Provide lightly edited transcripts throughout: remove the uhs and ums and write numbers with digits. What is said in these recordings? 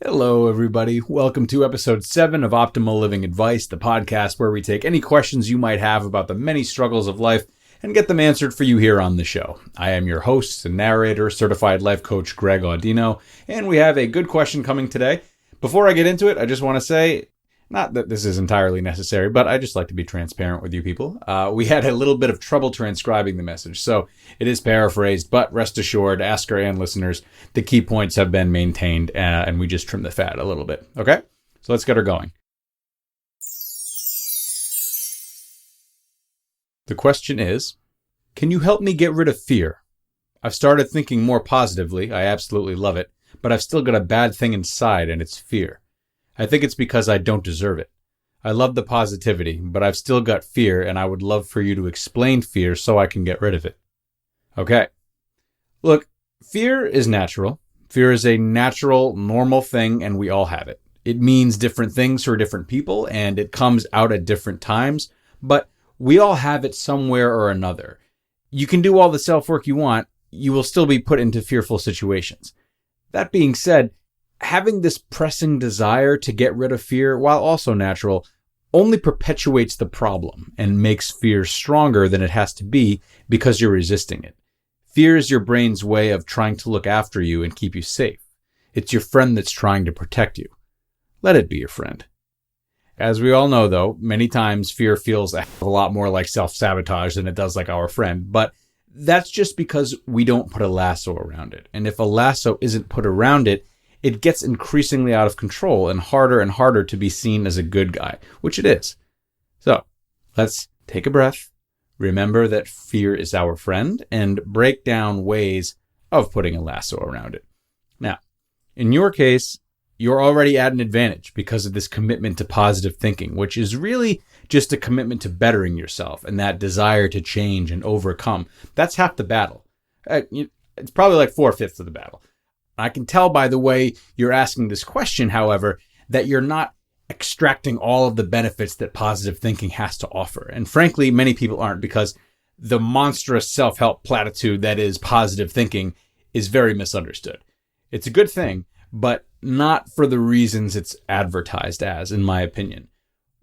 Hello, everybody. Welcome to episode 7 of Optimal Living Advice, the podcast where we take any questions you might have about the many struggles of life and get them answered for you here on the show. I am your host and narrator, certified life coach Greg Audino, and we have a good question coming today. Before I get into it, I just want to say, not that this is entirely necessary, but I just like to be transparent with you people. We had a little bit of trouble transcribing the message, so it is paraphrased, but rest assured, asker and listeners, the key points have been maintained, and we just trimmed the fat a little bit. Okay? So let's get her going. The question is, can you help me get rid of fear? I've started thinking more positively. I absolutely love it, but I've still got a bad thing inside, and it's fear. I think it's because I don't deserve it. I love the positivity, but I've still got fear, and I would love for you to explain fear so I can get rid of it. Okay. Look, fear is natural. Fear is a natural, normal thing, and we all have it. It means different things for different people, and it comes out at different times, but we all have it somewhere or another. You can do all the self-work you want, you will still be put into fearful situations. That being said, having this pressing desire to get rid of fear, while also natural, only perpetuates the problem and makes fear stronger than it has to be because you're resisting it. Fear is your brain's way of trying to look after you and keep you safe. It's your friend that's trying to protect you. Let it be your friend. As we all know, though, many times fear feels a lot more like self-sabotage than it does like our friend, but that's just because we don't put a lasso around it. And if a lasso isn't put around it, it gets increasingly out of control and harder to be seen as a good guy, which it is. So, let's take a breath, remember that fear is our friend, and break down ways of putting a lasso around it. Now, in your case, you're already at an advantage because of this commitment to positive thinking, which is really just a commitment to bettering yourself and that desire to change and overcome. That's half the battle. It's probably like 4/5 of the battle. I can tell by the way you're asking this question, however, that you're not extracting all of the benefits that positive thinking has to offer. And frankly, many people aren't, because the monstrous self-help platitude that is positive thinking is very misunderstood. It's a good thing, but not for the reasons it's advertised as, in my opinion.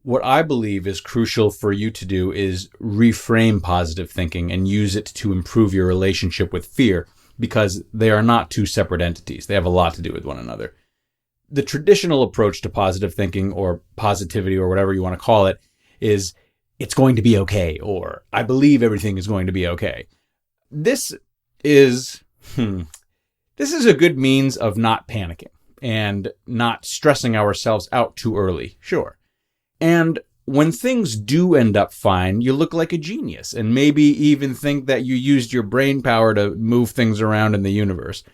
What I believe is crucial for you to do is reframe positive thinking and use it to improve your relationship with fear, because they are not two separate entities. They have a lot to do with one another. The traditional approach to positive thinking, or positivity, or whatever you want to call it, is it's going to be okay, or I believe everything is going to be okay. This is a good means of not panicking and not stressing ourselves out too early, sure. And when things do end up fine, you look like a genius and maybe even think that you used your brain power to move things around in the universe.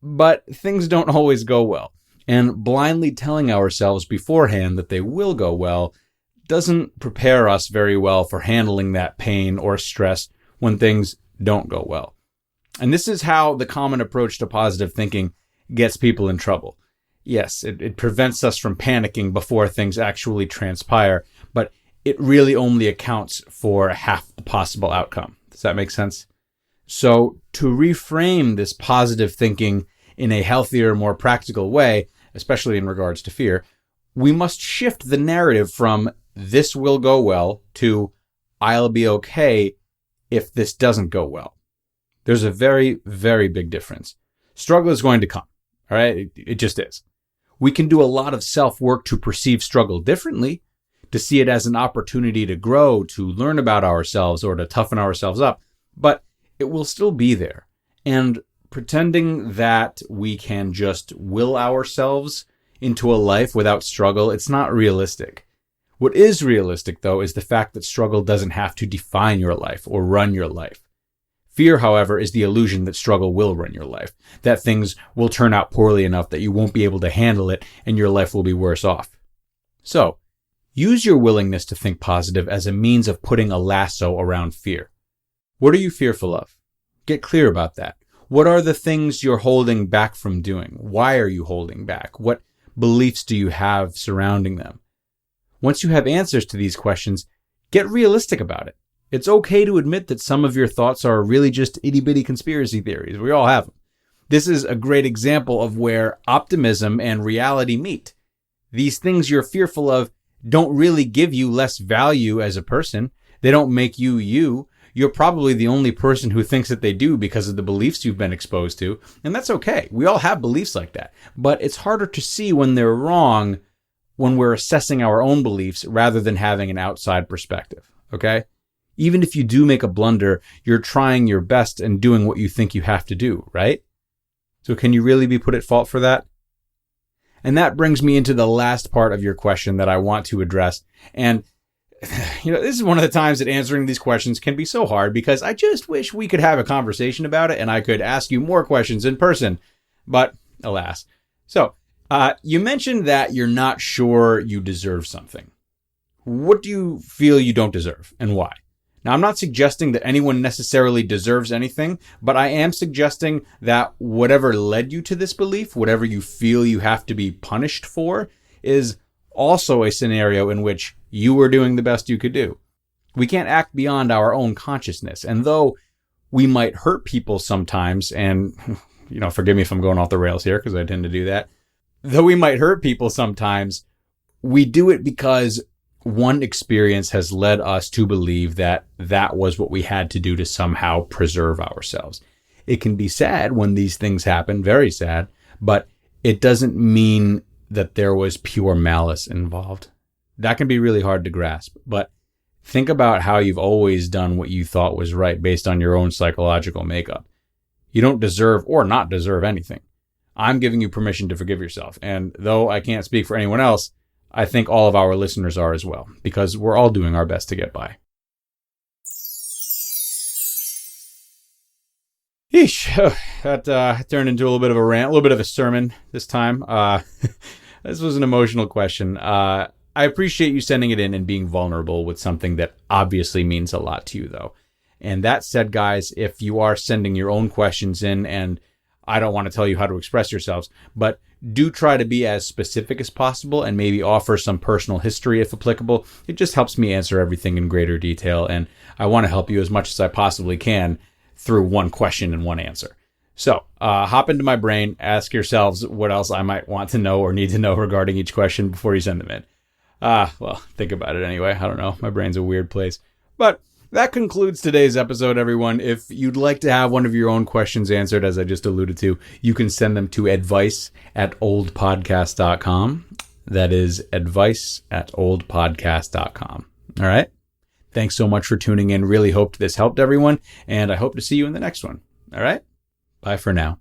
But things don't always go well. And blindly telling ourselves beforehand that they will go well doesn't prepare us very well for handling that pain or stress when things don't go well. And this is how the common approach to positive thinking gets people in trouble. Yes, it prevents us from panicking before things actually transpire, but it really only accounts for half the possible outcome. Does that make sense? So to reframe this positive thinking in a healthier, more practical way, especially in regards to fear, we must shift the narrative from this will go well to I'll be okay if this doesn't go well. There's a very, very big difference. Struggle is going to come, all right? It just is. We can do a lot of self-work to perceive struggle differently, to see it as an opportunity to grow, to learn about ourselves, or to toughen ourselves up, but it will still be there. And pretending that we can just will ourselves into a life without struggle, it's not realistic. What is realistic, though, is the fact that struggle doesn't have to define your life or run your life. Fear, however, is the illusion that struggle will run your life, that things will turn out poorly enough that you won't be able to handle it and your life will be worse off. So, use your willingness to think positive as a means of putting a lasso around fear. What are you fearful of? Get clear about that. What are the things you're holding back from doing? Why are you holding back? What beliefs do you have surrounding them? Once you have answers to these questions, get realistic about it. It's okay to admit that some of your thoughts are really just itty-bitty conspiracy theories. We all have them. This is a great example of where optimism and reality meet. These things you're fearful of don't really give you less value as a person. They don't make you you. You're probably the only person who thinks that they do because of the beliefs you've been exposed to. And that's okay. We all have beliefs like that. But it's harder to see when they're wrong when we're assessing our own beliefs rather than having an outside perspective. Okay? Even if you do make a blunder, you're trying your best and doing what you think you have to do, right? So can you really be put at fault for that? And that brings me into the last part of your question that I want to address. And this is one of the times that answering these questions can be so hard because I just wish we could have a conversation about it and I could ask you more questions in person. But alas. So, you mentioned that you're not sure you deserve something. What do you feel you don't deserve and why? Now, I'm not suggesting that anyone necessarily deserves anything, but I am suggesting that whatever led you to this belief, whatever you feel you have to be punished for, is also a scenario in which you were doing the best you could do. We can't act beyond our own consciousness. And though we might hurt people sometimes, and, forgive me if I'm going off the rails here because I tend to do that. Though we might hurt people sometimes, we do it because one experience has led us to believe that that was what we had to do to somehow preserve ourselves. It can be sad when these things happen, very sad, but it doesn't mean that there was pure malice involved. That can be really hard to grasp, but think about how you've always done what you thought was right based on your own psychological makeup. You don't deserve or not deserve anything. I'm giving you permission to forgive yourself, and though I can't speak for anyone else, I think all of our listeners are as well, because we're all doing our best to get by. Yeesh, that turned into a little bit of a rant, a little bit of a sermon this time. This was an emotional question. I appreciate you sending it in and being vulnerable with something that obviously means a lot to you, though. And that said, guys, if you are sending your own questions in, and I don't want to tell you how to express yourselves, but do try to be as specific as possible and maybe offer some personal history if applicable. It just helps me answer everything in greater detail, and I want to help you as much as I possibly can through one question and one answer. So hop into my brain, ask yourselves what else I might want to know or need to know regarding each question before you send them in. Well, think about it anyway. I don't know. My brain's a weird place. But that concludes today's episode, everyone. If you'd like to have one of your own questions answered, as I just alluded to, you can send them to advice@oldpodcast.com. That is advice@oldpodcast.com. All right? Thanks so much for tuning in. Really hoped this helped everyone, and I hope to see you in the next one. All right? Bye for now.